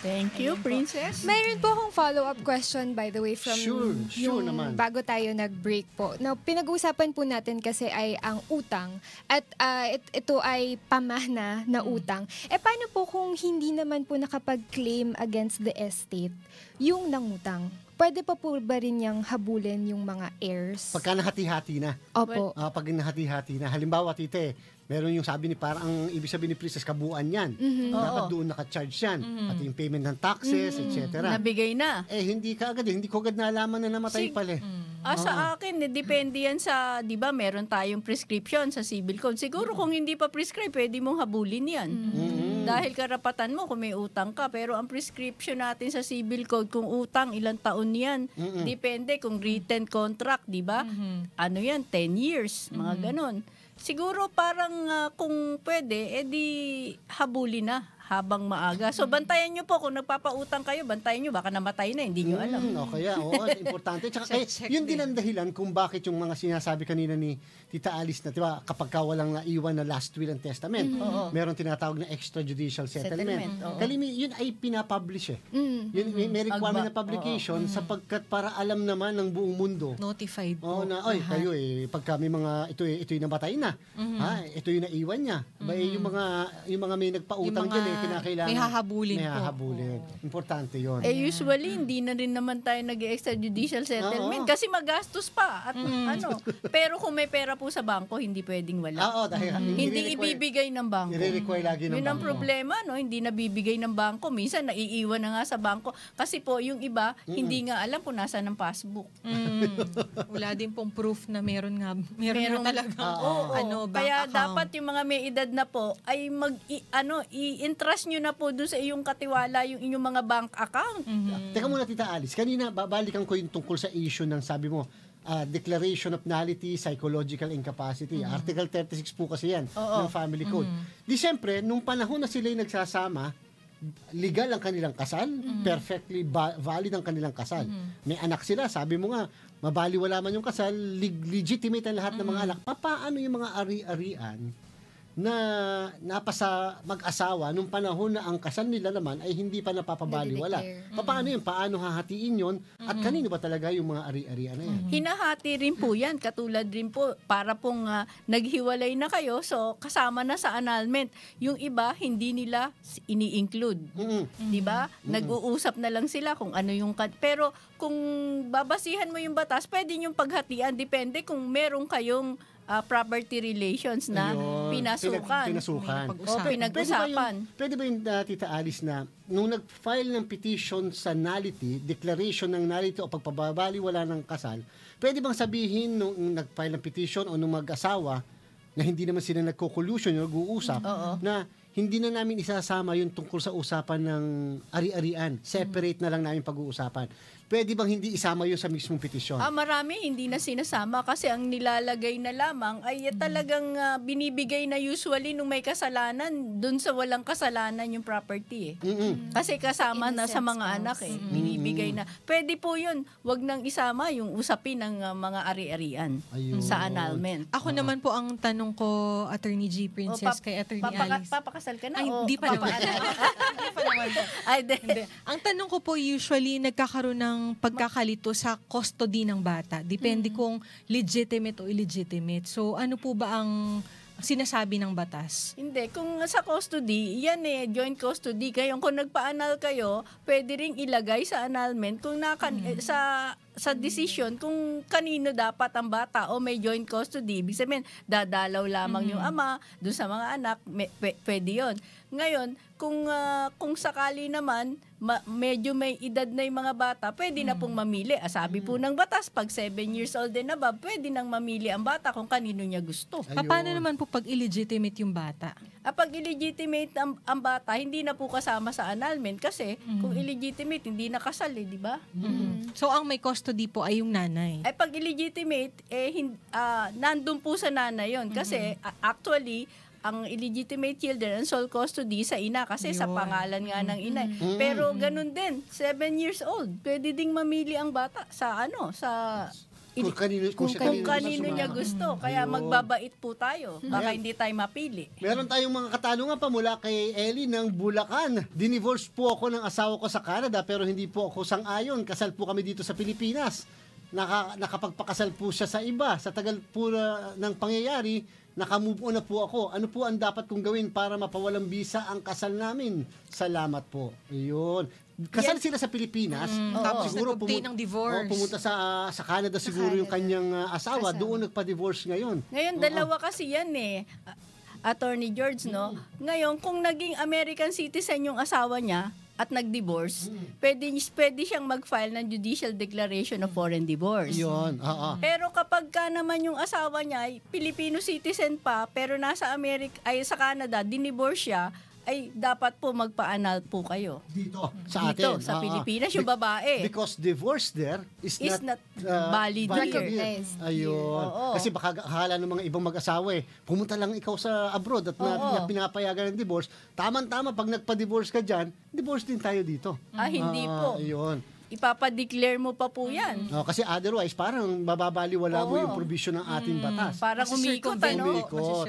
Thank you, Princess. Mayroon po akong follow-up question by the way from Sure yung naman. bago tayo nag-break po. Now, pinag-uusapan po natin kasi ay ang utang at ito ay pamana na utang. Paano po kung hindi naman po nakapag-claim against the estate yung nangutang? Pwede pa po ba rin niyang habulin yung mga heirs? Pagka nahati-hati na. Opo. Pag nahati-hati na. Halimbawa, tite, meron yung sabi ni parang ang ibig sabihin ni Princess kabuuan yan. Dapat doon naka-charge yan. Pati yung payment ng taxes, etc. Nabigay na. Hindi ka agad. Hindi ko agad nalaman na namatay pala. Sa akin, depende yan sa, di ba, meron tayong prescription sa civil code. Siguro kung hindi pa prescribe, pwede mong habulin yan. Dahil karapatan mo kung may utang ka. Pero ang prescription natin sa civil code, kung utang, ilang taon yan. Depende kung written contract, di ba? Ano yan, 10 years, mga ganon. Siguro parang kung pwede, edi habulin na habang maaga. So bantayan nyo po kung nagpapautang kayo, bantayan nyo baka namatay na, hindi nyo alam. Importante. Tsaka yun din ang dahilan kung bakit yung mga sinasabi kanina ni Tita Alice na, diba, kapag ka walang naiwan na last will and testament, meron tinatawag na extrajudicial settlement. Yun ay pinapublish Yun, may requirement na publication sapagkat para alam naman ng buong mundo. Notified po. Kayo pagka may mga ito yung namatay na. Ito yung naiwan niya. Yung mga may nagpautang dyan kinakailangan. May hahabulin May po. hahabulin. Importante yun. Usually, hindi na rin naman tayo nag-extrajudicial settlement kasi magastos pa. At pero kung may pera po sa bangko, hindi pwedeng wala. Dahil Hindi ibibigay ng bangko. i-require lagi ng Yun ang bangko. problema, hindi nabibigay ng bangko. Minsan, naiiwan na nga sa bangko. Kasi po, yung iba, hindi nga alam kung nasa ng passbook. Wala din pong proof na meron nga talaga. Bank Kaya account. dapat yung mga may edad na po, ay i-entrust nyo na po doon sa iyong katiwala yung inyong mga bank account. Teka muna, Tita Alice. Kanina, babalikan ko yung tungkol sa issue ng sabi mo, Declaration of Nullity, Psychological Incapacity. Article 36 po kasi yan ng Family Code. Di siyempre, nung panahon na sila'y nagsasama, legal ang kanilang kasal, perfectly valid ang kanilang kasal. May anak sila, sabi mo nga, mabaliwala man yung kasal, legitimate ang lahat ng mga anak. Paano yung mga ari-arian na napasa mag-asawa nung panahon na ang kasal nila naman ay hindi pa napapabaliwala? Paano yun? Paano hahatiin yun? At kanino ba talaga yung mga ari-arian na yan? Hinahati rin po yan, katulad rin po, para pong naghiwalay na kayo, so kasama na sa annulment. Yung iba, hindi nila ini-include. Di ba? Nag-uusap na lang sila kung ano yung... Pero kung babasihan mo yung batas, pwede yung paghatian, depende kung meron kayong property relations na Ayun, pinasukan. pinasukan. O pinag-usapan. Pwede ba yung Tita Alice na nung nag-file ng petition sa nullity, declaration ng nullity o pagpabaliwala ng kasal, pwede bang sabihin nung nag-file ng petition o nung mag-asawa na hindi naman sila nagko-collusion, nag-uusap, na hindi na namin isasama yung tungkol sa usapan ng ari-arian. Separate na lang namin pag-uusapan. Pwede bang hindi isama yun sa mismong petisyon? Marami hindi na sinasama kasi ang nilalagay na lamang ay talagang binibigay na usually nung may kasalanan, dun sa walang kasalanan yung property Kasi kasama na sa mga anak binibigay na. Pwede po yun, wag nang isama yung usapin ng mga ari-arian Ayun. sa annulment. Ako naman po ang tanong ko, Attorney G. Princess, kay Attorney Alice. Papakasal ka na? Ay, o di pa naman. Hindi pa naman. Ay, Hindi. Ang tanong ko po, usually, nagkakaroon ng pagkakalito sa custody ng bata. Depende kung legitimate o illegitimate. So, ano po ba ang sinasabi ng batas? Hindi, kung sa custody, yan joint custody kayo. Kung nagpa-annul kayo, pwede ring ilagay sa annulment kung sa decision kung kanino dapat ang bata o may joint custody. Ibig sabihin, dadalaw lamang yung ama doon sa mga anak, pwede yun. Ngayon, kung sakali naman, medyo may edad na yung mga bata, pwede na pong mamili. Sabi po ng batas, pag 7 years old and above, pwede nang mamili ang bata kung kanino niya gusto. Ayun. Paano naman po pag illegitimate yung bata? Pag illegitimate ang bata, hindi na po kasama sa annulment kasi kung illegitimate, hindi nakasal di ba? So, ang may custody po ay yung nanay. Pag illegitimate, nandun po sa nanay yun. Kasi actually, ang illegitimate children ang sole custody sa ina kasi sa pangalan nga ng ina. Pero ganun din, 7 years old, pwede ding mamili ang bata sa Kung kanino niya gusto. Kaya Ayun. magbabait po tayo. Baka hindi tayo mapili. Meron tayong mga katanungan pa mula kay Ellie ng Bulacan. Dinivorce po ako ng asawa ko sa Canada pero hindi po ako sang-ayon. Kasal po kami dito sa Pilipinas. Nakapagpakasal po siya sa iba. Sa tagal po ng pangyayari, nakamove on na po ako. Ano po ang dapat kong gawin para mapawalang bisa ang kasal namin? Salamat po. Ayun. Kasal sila sa Pilipinas. Tapos Siguro nag-obtain ng divorce. pumunta sa Canada siguro yung kanyang asawa. Doon nagpa-divorce ngayon. Ngayon, dalawa kasi yan Attorney George, no? Ngayon, kung naging American citizen yung asawa niya at nag-divorce, pwede siyang mag-file ng judicial declaration of foreign divorce. Yun. Pero kapag ka naman yung asawa niya ay Filipino citizen pa, pero nasa sa Canada, dinivorce siya, ay dapat po magpa-annul po kayo. Dito, sa atin. Sa Pilipinas, yung babae. Because divorce there is not valid here. Recognized. Ayun. Oo. Kasi baka akala ng mga ibang mag-asawa pumunta lang ikaw sa abroad at na pinapayagan ng divorce. Tama-tama, pag nagpa-divorce ka dyan, divorce din tayo dito. Hindi po. Ayun. Ipapadeclare mo pa po yan. Kasi otherwise, parang mababaliwala mo Oo. yung provision ng ating batas. Parang umikot, Umikot.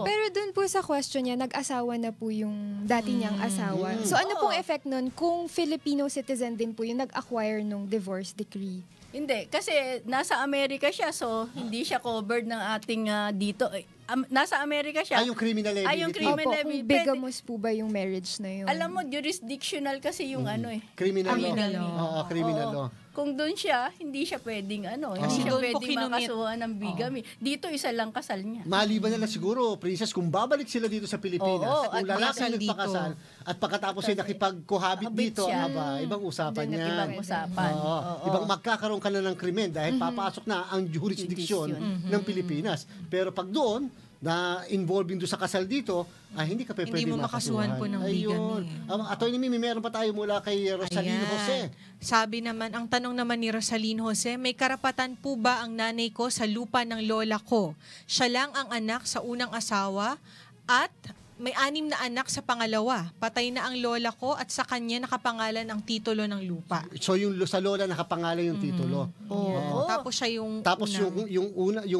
Pero dun po sa question niya, nag-asawa na po yung dati niyang asawa. So ano pong effect nun kung Filipino citizen din po yung nag-acquire nung divorce decree? Hindi, kasi nasa Amerika siya, so hindi siya covered ng ating dito. Nasa Amerika siya. Yung criminal liability. Yung criminal Opo, liability. kung bigamos po ba yung marriage na yun? Alam mo, jurisdictional kasi yung Criminal law. Criminal law. Oo, criminal Oo. law. Kung doon siya, hindi siya pwedeng hindi Kasi siya doon po pwedeng kinumit. makasuhan ng bigamy. Dito, isa lang kasal niya. Maliban na lang siguro, Princess, kung babalik sila dito sa Pilipinas, Oo, kung at lalaki kasal nagpakasal, at pagkatapos ay nakipag-cohabit Habit dito, siya. ibang usapan Doon yan. ibang usapan. Oo. Oo. Ibang magkakaroon ka na ng krimen dahil papasok na ang jurisdiction ng Pilipinas. Pero pag doon, na involving doon sa kasal dito, hindi ka pwede Hindi mo makasuhan po ng Ayun. bigamy. Attorney Mimi, meron pa tayo mula kay Rosaline Ayan. Jose. Sabi naman, ang tanong naman ni Rosaline Jose, may karapatan po ba ang nanay ko sa lupa ng lola ko? Siya lang ang anak sa unang asawa at may 6 na anak sa pangalawa. Patay na ang lola ko at sa kanya nakapangalan ang titulo ng lupa. So yung sa lola nakapangalan yung titulo. Oo. Tapos siya yung Tapos unang-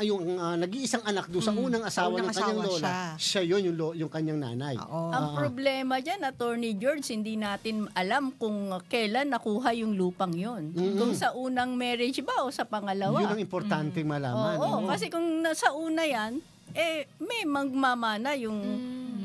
yung nag-iisang anak doon sa unang asawa Unang ng kanyang asawa lola, siya yun yung kanyang nanay. Oo. Ang problema dyan, Attorney George, hindi natin alam kung kailan nakuha yung lupang yon. Kung sa unang marriage ba o sa pangalawa. Yun ang importanteng malaman. Oo, kasi kung sa una yan, may magmamana yung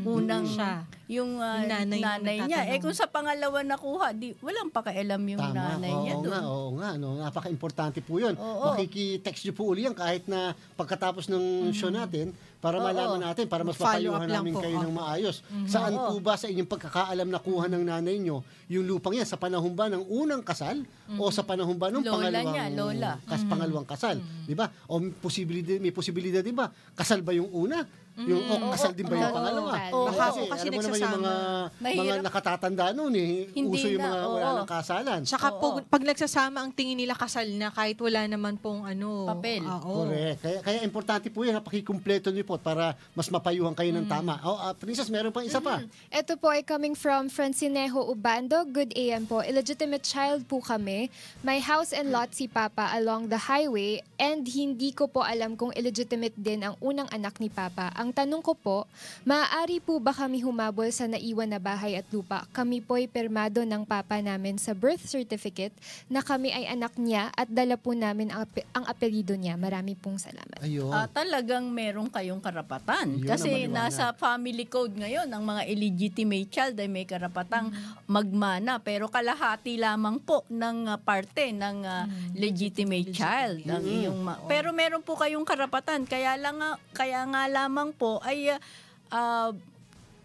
unang Siya. yung Yung nanay yung niya. nagtatanong. Kung sa pangalawa nakuha, walang pakialam yung nanay niya doon. Oo nga, no? Napaka-importante po yun. Oo. Makiki-text nyo po uli yan kahit na pagkatapos ng show natin para malaman natin, para mas Follow up mapayuhan lang namin po. kayo ng Opo. maayos. Saan Oo. po ba sa inyong pagkakaalam nakuha ng nanay nyo yung lupang yan? Sa panahon ba ng unang kasal o sa panahon ba ng Lola pangalawang niya, lola. pangalawang kasal? Di ba? O may posibilidad, di ba? Kasal ba yung una? Yung kasal din ba yung Oo. pangalawa? Oo. Kasi, Kasi alam mo naman yung mga Mahirap. nakatatanda noon Hindi uso yung na, mga wala oo. ng kasalan. Tsaka pag nagsasama, ang tingin nila kasal na kahit wala naman pong Papel. Correct. Kaya importante po yan, napakikumpleto niyo po para mas mapayuhan kayo ng tama. Princess, meron pang isa pa. Ito po ay coming from Francinejo Ubando. Good AM po. Illegitimate child po kami. May house and lot si Papa along the highway and hindi ko po alam kung illegitimate din ang unang anak ni Papa. Ang tanong ko po, maaari po ba kami humabol sa naiwan na bahay at lupa? Kami po'y permado ng Papa namin sa birth certificate na kami ay anak niya at dala po namin ang apelido niya. Marami pong salamat. Ayun. Talagang meron kayong karapatan. Yun Kasi ang maliwanag. nasa family code ngayon, ang mga illegitimate child ay may karapatang magmana. Pero kalahati lamang po ng parte ng legitimate child. Ang iyong pero meron po kayong karapatan. Kaya nga lamang po ay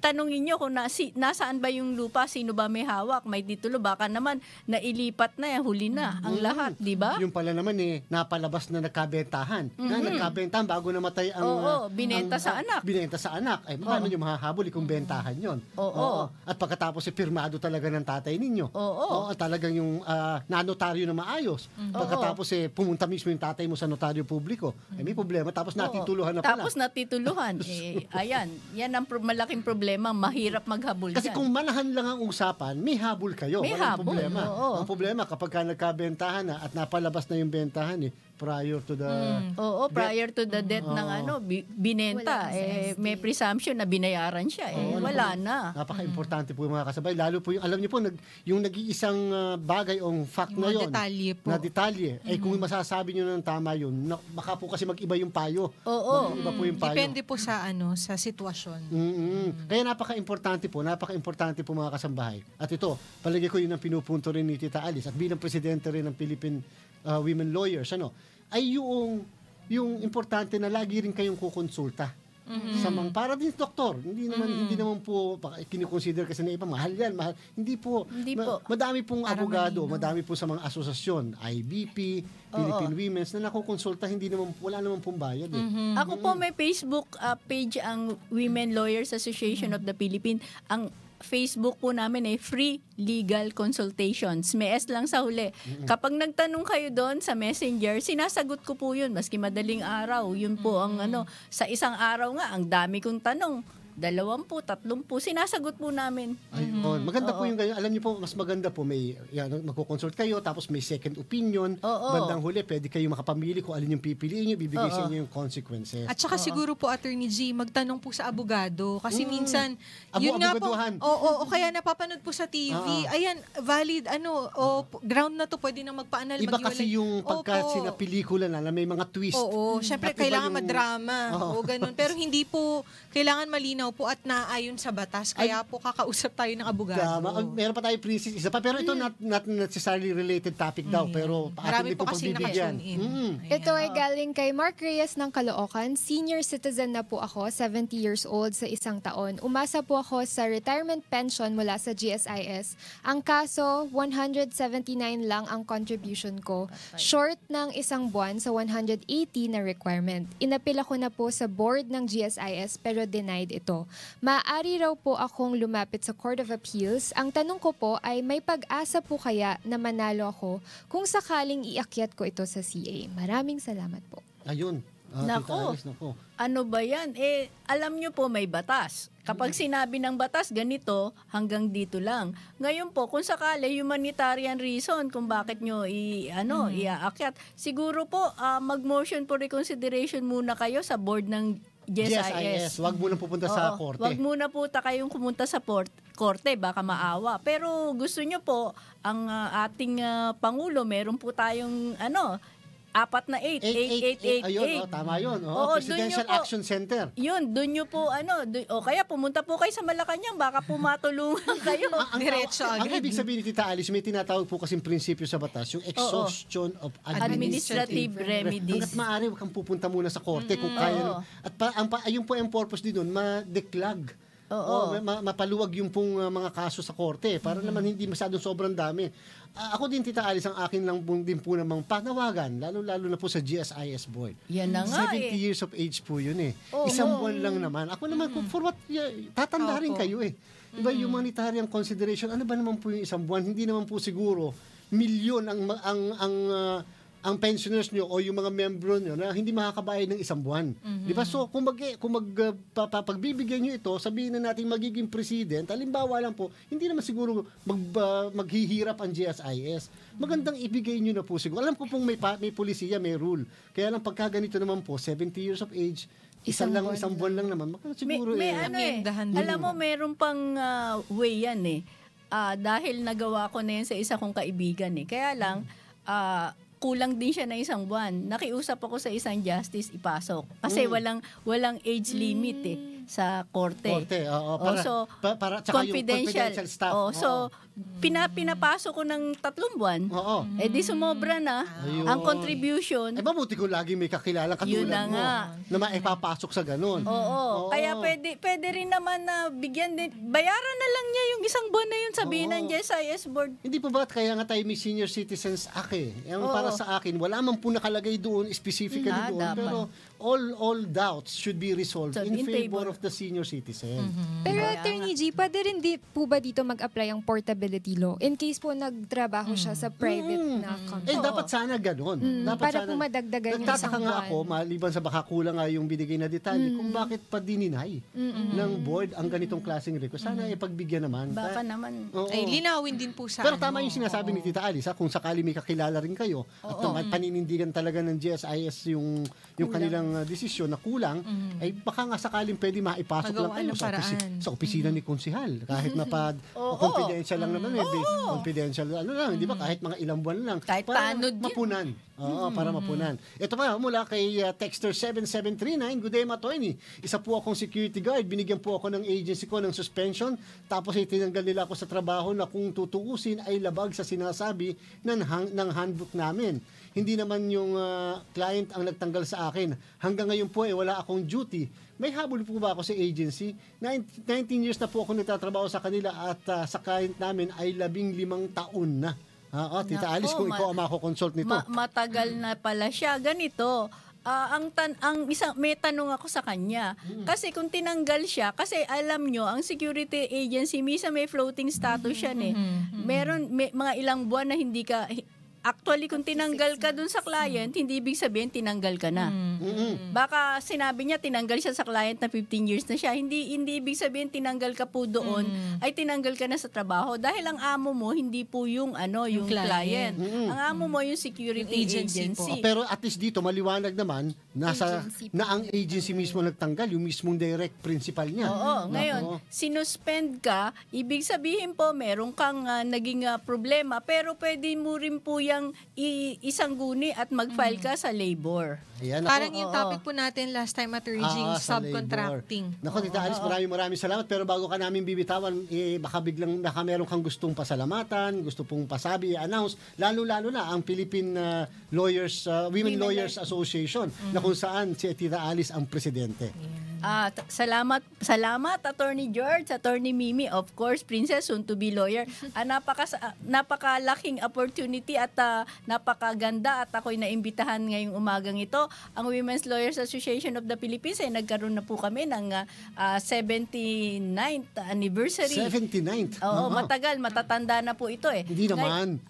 tanungin nyo kung nasaan ba yung lupa, sino ba may hawak, may titulo, baka naman nailipat na, huli na ang lahat, di ba? Yung pala naman napalabas na nagkabentahan. Nagkabentahan bago namatay ang... Oo, binenta sa anak. Binenta sa anak. Ay, paano nyo mahahabol kung bentahan yon? Oo. At pagkatapos pirmado talaga ng tatay ninyo. Oo. Talagang yung nanotaryo na maayos. Pagkatapos pumunta mismo yung tatay mo sa notaryo publiko. May problema. Tapos natituluhan na pala. Tapos natituluhan. Ayan, yan ang malaking problema. Mahirap maghabol Kasi dyan. kung manahan lang ang usapan, may habol kayo. May Walang habol, problema. oo. Ang problema, kapag ka nagkabentahan na at napalabas na yung bentahan prior to the... Oo, prior to the death ng binenta, Wala na may presumption na binayaran siya. Wala na. Napaka-importante po yung mga kasabay. Lalo po yung, alam niyo po, yung nag-iisang bagay o fact Yung na mga yun. detalye po. Na detalye. Kung masasabi niyo ng tama yun, baka po kasi mag-iba yung payo. Oo. Mag-iba po yung payo. Depende po sa sa sitwasyon. Kaya napaka-importante po mga kasambahay. At ito, palagi ko yun ang pinupunto rin ni Tita Alice at bilang presidente rin ng Philippine Women Lawyers, ay yung importante na lagi rin kayong kukonsulta. Sa para din doktor, hindi naman po kinikonsider kasi na iba mahal yan, mahal. Hindi po. Madami pong abogado, madami po sa mga asosasyon, IBP, Philippine Women's na nakukonsulta, wala naman pong bayad Ako po may Facebook page ang Women Lawyers Association of the Philippines. Ang Facebook po namin ay Free Legal Consultations. May S lang sa huli. Kapag nagtanong kayo doon sa Messenger, sinasagot ko po yun. Maski madaling araw. Yun po ang sa isang araw nga, ang dami kong tanong. 20, 30, sinasagot po namin. Ayun. Maganda po yung ganyan. Alam niyo po, mas maganda po may magko-consult kayo tapos may second opinion. Bandang huli, pwede kayo makapamili kung alin yung pipiliin niyo, bibigay sa inyo yung consequences. At saka siguro po, Attorney G, magtanong po sa abogado. Kasi minsan, yun nga po, Abogaduhan. o kaya napapanood po sa TV, ayan, valid, ground na to, pwede nang magpaanal. Iba kasi yung pagka sinapelikula na may mga twist. Oo, syempre At iba kailangan yung- madrama. O ganun. Pero hindi po, kailangan malinaw po at naayon sa batas. Kaya po kakausap tayo ng abogado. Tama. Meron pa tayo princess isa pa. Pero ito not necessarily related topic daw. Pero Marami atin din po po kasing pagbibigyan. nakatune in. Ayan. Ito ay galing kay Mark Reyes ng Caloocan. Senior citizen na po ako, 70 years old sa isang taon. Umasa po ako sa retirement pension mula sa GSIS. Ang kaso, 179 lang ang contribution ko. Short ng isang buwan sa 180 na requirement. Inapil ako na po sa board ng GSIS pero denied ito. Maaari raw po akong lumapit sa Court of Appeals. Ang tanong ko po ay may pag-asa po kaya na manalo ako kung sakaling iakyat ko ito sa CA. Maraming salamat po. Ayun. Nako. Tita Alice, nako. Ano ba yan? Alam nyo po may batas. Kapag sinabi ng batas, ganito, hanggang dito lang. Ngayon po, kung sakali humanitarian reason kung bakit nyo iaakyat, siguro po mag-motion for reconsideration muna kayo sa board ng GSIS. Wag mo nang pupunta sa korte. Wag muna po kayong pumunta sa korte, baka maawa. Pero gusto nyo po, ang ating Pangulo, meron po tayong apat na 8, 8888. Ayun, tama yun. Oo, Presidential dun nyo po- Action Center. Yun, doon nyo po, o kaya pumunta po kayo sa Malacanang, baka po matulungan kayo. Diretso Ang agad. ibig sabihin ni Tita Alice, may tinatawag po kasing prinsipyo sa batas, yung exhaustion of Administrative remedies. Hanggat maaari, huwag kang pupunta muna sa korte kung kaya. At ayun po ang purpose din doon, ma-declag. Oo. Mapaluwag yung pong mga kaso sa korte para naman hindi masyadong sobrang dami. Ako din, Tita Alice, ang akin lang din po namang panawagan, lalo-lalo na po sa GSIS board. Yan na nga 70 years of age po yun Oo. Isang buwan lang naman. Ako naman, for what, tatanda rin Opo. kayo Diba, humanitarian consideration, ano ba naman po yung isang buwan? Hindi naman po siguro milyon ang pensioners nyo o yung mga membro nyo na hindi makakabayad ng isang buwan. Di ba? So, kung pagbibigyan nyo ito, sabihin na natin magiging president, halimbawa lang po, hindi naman siguro maghihirap ang GSIS. Magandang ibigay nyo na po siguro. Alam ko pong may polisiya, may rule. Kaya lang pagka ganito naman po, 70 years of age, isang buwan lang naman. Siguro may amiendahan din. alam mo, meron pang way yan dahil nagawa ko na yan sa isa kong kaibigan Kaya lang, kulang din siya na isang buwan. Nakiusap ako sa isang justice ipasok. Kasi walang age limit sa korte. Oo. Para tsaka yung confidential staff. So, pinapasok ko ng 3 buwan. Oo. Di sumobra na Ayun. ang contribution. Mabuti ko lagi may kakilala Yun katulad na mo nga. na maipapasok sa ganun. Oo. Kaya pwede rin naman na bigyan din. Bayaran na lang niya yung isang buwan na yun, sabihin ng GSIS board. Hindi pa ba kaya nga tayo may Senior Citizens Act Yung para sa akin, wala man po nakalagay doon, specifically doon. Dapat. Pero all doubts should be resolved So, in in favor favor. of the senior citizen. Pero Attorney G, pwede rin po ba dito mag-apply ang portability law in case po nagtrabaho siya sa private na company? Dapat sana ganun. Dapat para sana, po madagdagan yung nagtataka isang nga buwan. ako, maliban sa baka kulang nga yung binigay na detalye, kung bakit pa dininay ng board ang ganitong klaseng request. Sana ipagbigyan naman. Baka naman. Oo. Ay, linawin din po sa Pero tama yung sinasabi ni Tita Alice, kung sakali may kakilala rin kayo at paninindigan talaga ng GSIS yung kanilang desisyon na kulang, ay baka nga sakaling pwede maipasok lang Magawa kayo ng paraan. sa opisina ni konsihal. Kahit confidential lang naman, confidential lang, di ba? Kahit mga ilang buwan lang. Kahit para tanod yun. mapunan. Oo, para mapunan. Ito pa, mula kay Texter 7739, good day, Matoyni. Isa po akong security guard. Binigyan po ako ng agency ko ng suspension. Tapos itinanggal nila ako sa trabaho na kung tutuusin ay labag sa sinasabi ng handbook namin. Hindi naman yung client ang nagtanggal sa akin. Hanggang ngayon po wala akong duty. May habol po ba ako sa agency? 19 years na po ako nagtatrabaho sa kanila at sa client namin ay 15 taon na. Tita Nako, Alice, kung ikaw ang makokonsult nito. Matagal na pala siya. Ganito, may tanong ako sa kanya. Kasi kung tinanggal siya, kasi alam nyo, ang security agency, misa may floating status yan may mga ilang buwan na hindi ka. Actually, kung tinanggal ka dun sa client, hindi ibig sabihin tinanggal ka na. Baka sinabi niya tinanggal siya sa client na 15 years na siya. Hindi ibig sabihin tinanggal ka po doon, ay tinanggal ka na sa trabaho. Dahil ang amo mo, hindi po yung client. Ang amo mo yung security Yung agency agency. Pero at least dito, maliwanag naman, Agency po. na ang agency mismo nagtanggal, yung mismong direct principal niya. Oo, ngayon, sinuspend ka, ibig sabihin po, meron kang naging problema, pero pwede mo rin po yung isang guni at mag-file ka sa labor. Ayan, ako. Parang yung topic po natin last time at Reging, sa subcontracting. labor. Naku, Tita Alice, maraming salamat. Pero bago ka namin bibitawan, baka meron kang gustong pasalamatan, gusto pong pasabi, announce, lalo-lalo na ang Philippine Women Lawyers Association, na kung saan si Tita Alice ang presidente. Salamat Attorney George, Attorney Mimi, of course, Princess, soon to be lawyer. Napakalaking opportunity at napakaganda at ako'y naimbitahan ngayong umagang ito. Ang Women's Lawyers Association of the Philippines ay nagkaroon na po kami ng 79th anniversary. 79th? Oo, matagal, matatanda na po ito Hindi naman.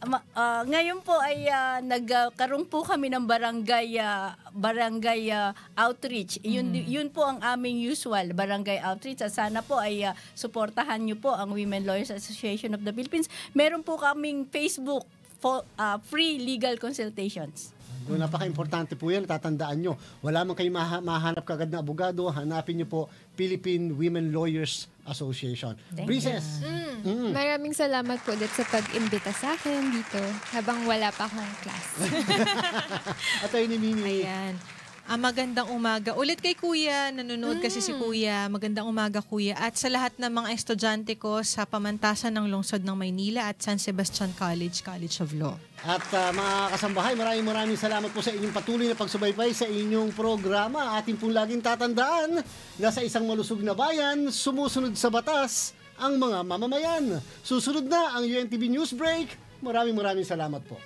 Ngayon po ay nagkaroon po kami ng barangay outreach. Yun po ang aming usual barangay outreach. At sana po ay suportahan niyo po ang Women Lawyers Association of the Philippines. Meron po kaming Facebook free legal consultations. Napaka-importante po yan. Tatandaan nyo. Wala man kayo mahanap kagad na abogado, hanapin nyo po Philippine Women Lawyers Association. Princess. Maraming salamat po ulit sa pag-imbita sa akin dito habang wala pa akong class. Attorney Mimi. Ayan. Magandang umaga. Ulit kay Kuya, nanonood kasi si Kuya. Magandang umaga, Kuya. At sa lahat ng mga estudyante ko sa pamantasan ng lungsod ng Maynila at San Sebastian College, College of Law. At mga kasambahay, maraming salamat po sa inyong patuloy na pagsubaybay sa inyong programa. Atin pong laging tatandaan na sa isang malusog na bayan, sumusunod sa batas ang mga mamamayan. Susunod na ang UNTV News Break. Maraming salamat po.